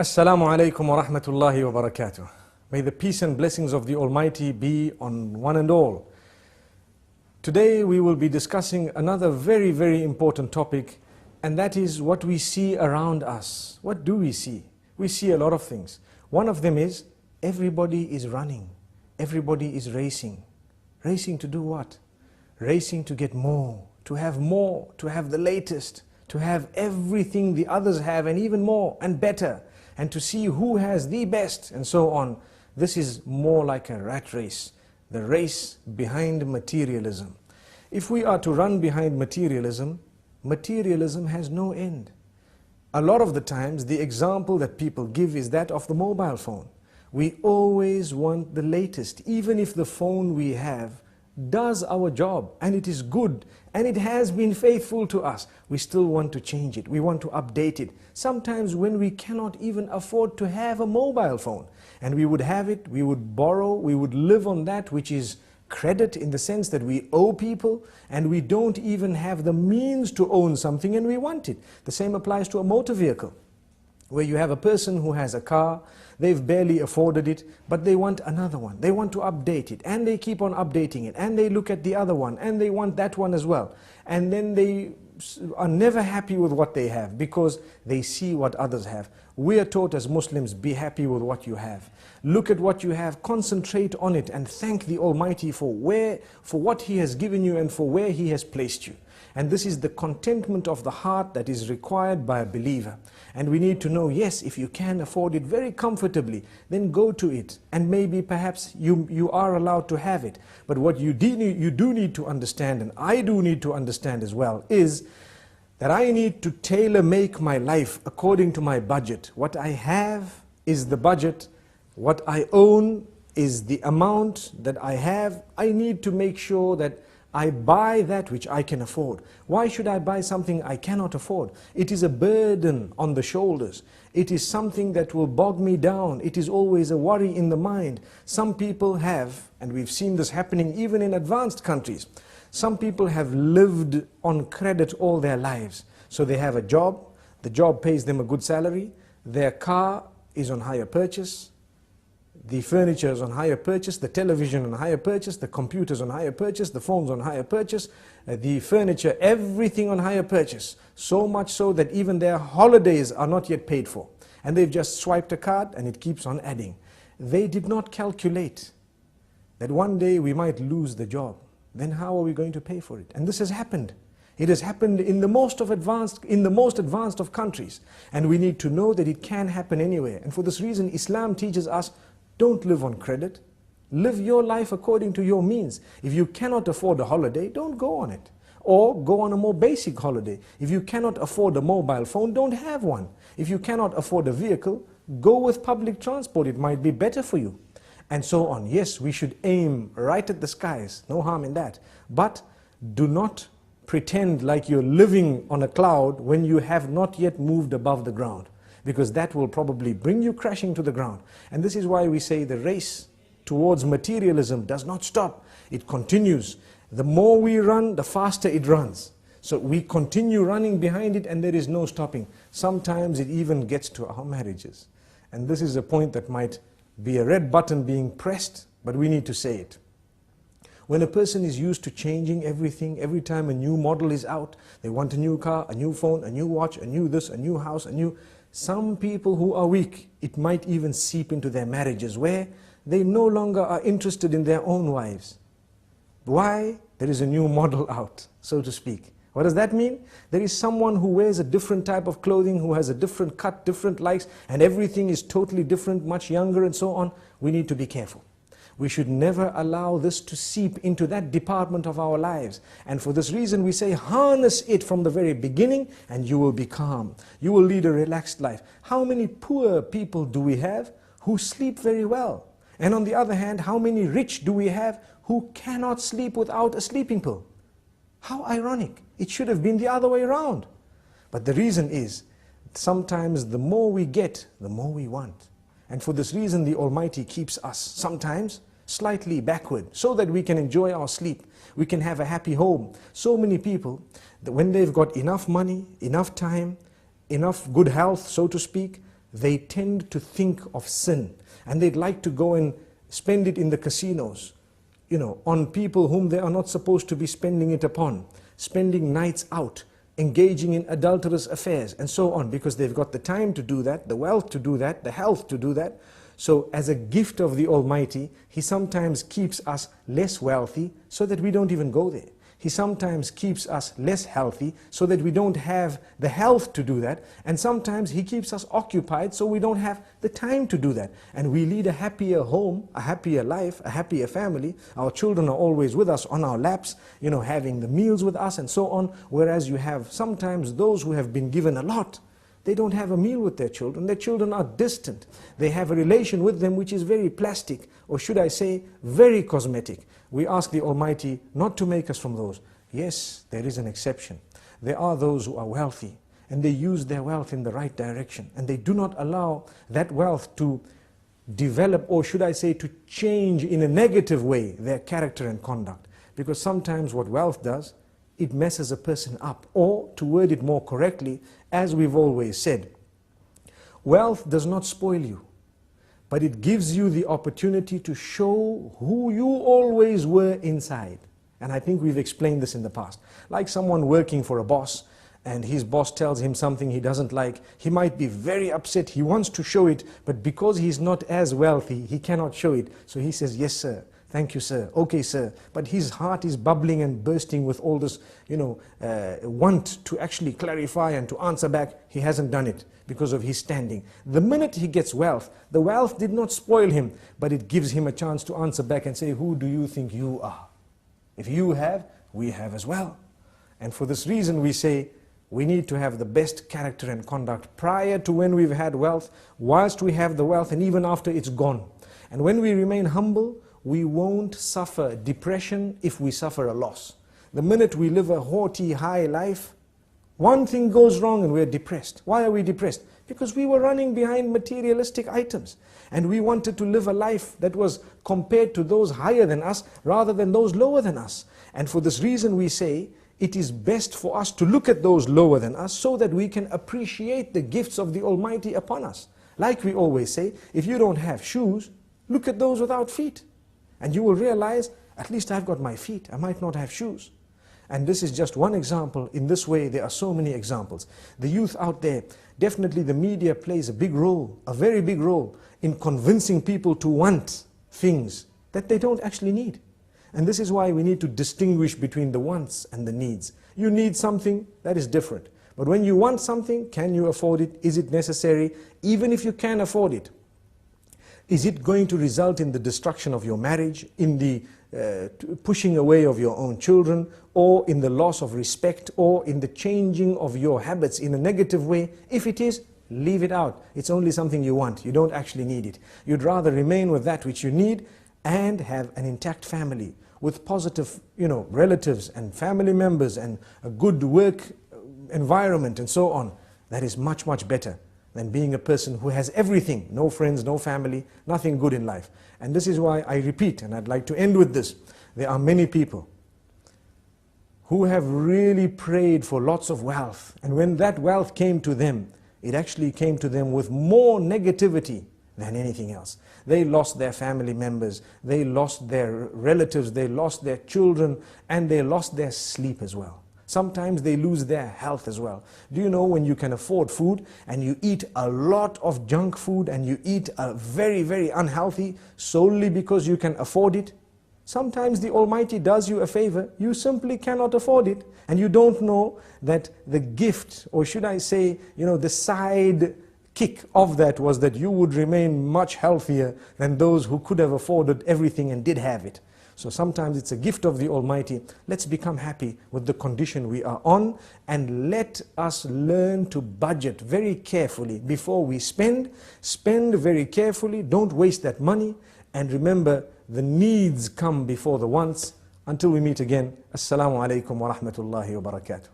Assalamu alaikum wa rahmatullahi wa barakatuh. May the peace and blessings of the Almighty be on one and all. Today we will be discussing another very, very important topic, and that is what we see around us. What do we see? We see a lot of things. One of them is everybody is running. Everybody is racing. Racing to do what? Racing to get more, to have the latest, to have everything the others have and even more and better, and to see who has the best and so on. This is more like a rat race, the race behind materialism. If we are to run behind materialism, materialism has no end. A lot of the times the example that people give is that of the mobile phone. We always want the latest, even if the phone we have does our job and it is good and it has been faithful to us, we still want to change it, we want to update it. Sometimes when we cannot even afford to have a mobile phone and we would have it, we would borrow, we would live on that which is credit, in the sense that we owe people and we don't even have the means to own something and we want it. The same applies to a motor vehicle, where you have a person who has a car, they've barely afforded it, but they want another one. They want to update it, and they keep on updating it, and they look at the other one, and they want that one as well. And then they are never happy with what they have, because they see what others have. We are taught as Muslims, be happy with what you have. Look at what you have, concentrate on it, and thank the Almighty for what He has given you and for where He has placed you. And this is the contentment of the heart that is required by a believer. And we need to know, yes, if you can afford it very comfortably, then go to it. And maybe perhaps you are allowed to have it. But what you do need to understand, and I do need to understand as well, is that I need to tailor-make my life according to my budget. What I have is the budget. What I own is the amount that I have. I need to make sure that I buy that which I can afford. Why should I buy something I cannot afford? It is a burden on the shoulders. It is something that will bog me down. It is always a worry in the mind. Some people have, and we've seen this happening even in advanced countries, some people have lived on credit all their lives. So they have a job, the job pays them a good salary, their car is on hire purchase, the furniture is on hire purchase, the television on hire purchase, the computers on hire purchase, the phones on hire purchase, the furniture, everything on hire purchase. So much so that even their holidays are not yet paid for. And they've just swiped a card and it keeps on adding. They did not calculate that one day we might lose the job. Then how are we going to pay for it? And this has happened. It has happened in the most advanced of countries. And we need to know that it can happen anywhere. And for this reason, Islam teaches us, don't live on credit. Live your life according to your means. If you cannot afford a holiday, don't go on it. Or go on a more basic holiday. If you cannot afford a mobile phone, don't have one. If you cannot afford a vehicle, go with public transport. It might be better for you. And so on. Yes, we should aim right at the skies. No harm in that. But do not pretend like you're living on a cloud when you have not yet moved above the ground, because that will probably bring you crashing to the ground. And this is why we say the race towards materialism does not stop. It continues. The more we run, the faster it runs. So we continue running behind it and there is no stopping. Sometimes it even gets to our marriages. And this is a point that might be a red button being pressed, but we need to say it. When a person is used to changing everything, every time a new model is out, they want a new car, a new phone, a new watch, a new this, a new house, some people who are weak, it might even seep into their marriages, where they no longer are interested in their own wives. Why? There is a new model out, so to speak. What does that mean? There is someone who wears a different type of clothing, who has a different cut, different likes, and everything is totally different, much younger and so on. We need to be careful. We should never allow this to seep into that department of our lives. And for this reason we say, harness it from the very beginning and you will be calm. You will lead a relaxed life. How many poor people do we have who sleep very well? And on the other hand, how many rich do we have who cannot sleep without a sleeping pill? How ironic. It should have been the other way around. But the reason is, sometimes the more we get, the more we want. And for this reason, the Almighty keeps us sometimes slightly backward, so that we can enjoy our sleep, we can have a happy home. So many people, that when they've got enough money, enough time, enough good health, so to speak, they tend to think of sin, and they'd like to go and spend it in the casinos, on people whom they are not supposed to be spending it upon, spending nights out, engaging in adulterous affairs, and so on, because they've got the time to do that, the wealth to do that, the health to do that. So as a gift of the Almighty, He sometimes keeps us less wealthy so that we don't even go there. He sometimes keeps us less healthy so that we don't have the health to do that. And sometimes He keeps us occupied so we don't have the time to do that. And we lead a happier home, a happier life, a happier family. Our children are always with us on our laps, having the meals with us and so on. Whereas you have sometimes those who have been given a lot, they don't have a meal with their children. Their children are distant. They have a relation with them which is very plastic, or should I say, very cosmetic. We ask the Almighty not to make us from those. Yes, there is an exception. There are those who are wealthy, and they use their wealth in the right direction, and they do not allow that wealth to develop, or should I say, to change in a negative way their character and conduct. Because sometimes what wealth does, it messes a person up. Or, to word it more correctly, as we've always said, wealth does not spoil you, but it gives you the opportunity to show who you always were inside. And I think we've explained this in the past. Like someone working for a boss, and his boss tells him something he doesn't like, he might be very upset, he wants to show it, but because he's not as wealthy, he cannot show it. So he says, yes sir, thank you sir, okay sir. But his heart is bubbling and bursting with all this, want to actually clarify and to answer back. He hasn't done it because of his standing. The minute he gets wealth, the wealth did not spoil him, but it gives him a chance to answer back and say, who do you think you are? If you have, we have as well. And for this reason we say, we need to have the best character and conduct prior to when we've had wealth, whilst we have the wealth, and even after it's gone. And when we remain humble, we won't suffer depression if we suffer a loss. The minute we live a haughty, high life, one thing goes wrong and we're depressed. Why are we depressed? Because we were running behind materialistic items. And we wanted to live a life that was compared to those higher than us, rather than those lower than us. And for this reason we say, it is best for us to look at those lower than us, so that we can appreciate the gifts of the Almighty upon us. Like we always say, if you don't have shoes, look at those without feet. And you will realize, at least I've got my feet, I might not have shoes. And this is just one example. In this way, there are so many examples. The youth out there, definitely the media plays a big role, a very big role, in convincing people to want things that they don't actually need. And this is why we need to distinguish between the wants and the needs. You need something, that is different. But when you want something, can you afford it? Is it necessary? Even if you can afford it, is it going to result in the destruction of your marriage, in the pushing away of your own children, or in the loss of respect, or in the changing of your habits in a negative way? If it is, leave it out. It's only something you want. You don't actually need it. You'd rather remain with that which you need and have an intact family with positive, relatives and family members and a good work environment and so on. That is much, much better than being a person who has everything, no friends, no family, nothing good in life. And this is why I repeat, and I'd like to end with this, there are many people who have really prayed for lots of wealth, and when that wealth came to them, it actually came to them with more negativity than anything else. They lost their family members, they lost their relatives, they lost their children, and they lost their sleep as well. Sometimes they lose their health as well. Do you know, when you can afford food and you eat a lot of junk food and you eat a very, very unhealthy solely because you can afford it? Sometimes the Almighty does you a favor, you simply cannot afford it, and you don't know that the gift, or should I say, the side kick of that was that you would remain much healthier than those who could have afforded everything and did have it. So sometimes it's a gift of the Almighty. Let's become happy with the condition we are on, and let us learn to budget very carefully before we spend. Spend very carefully, don't waste that money, and remember, the needs come before the wants. Until we meet again, Assalamu alaikum wa rahmatullahi wa barakatuh.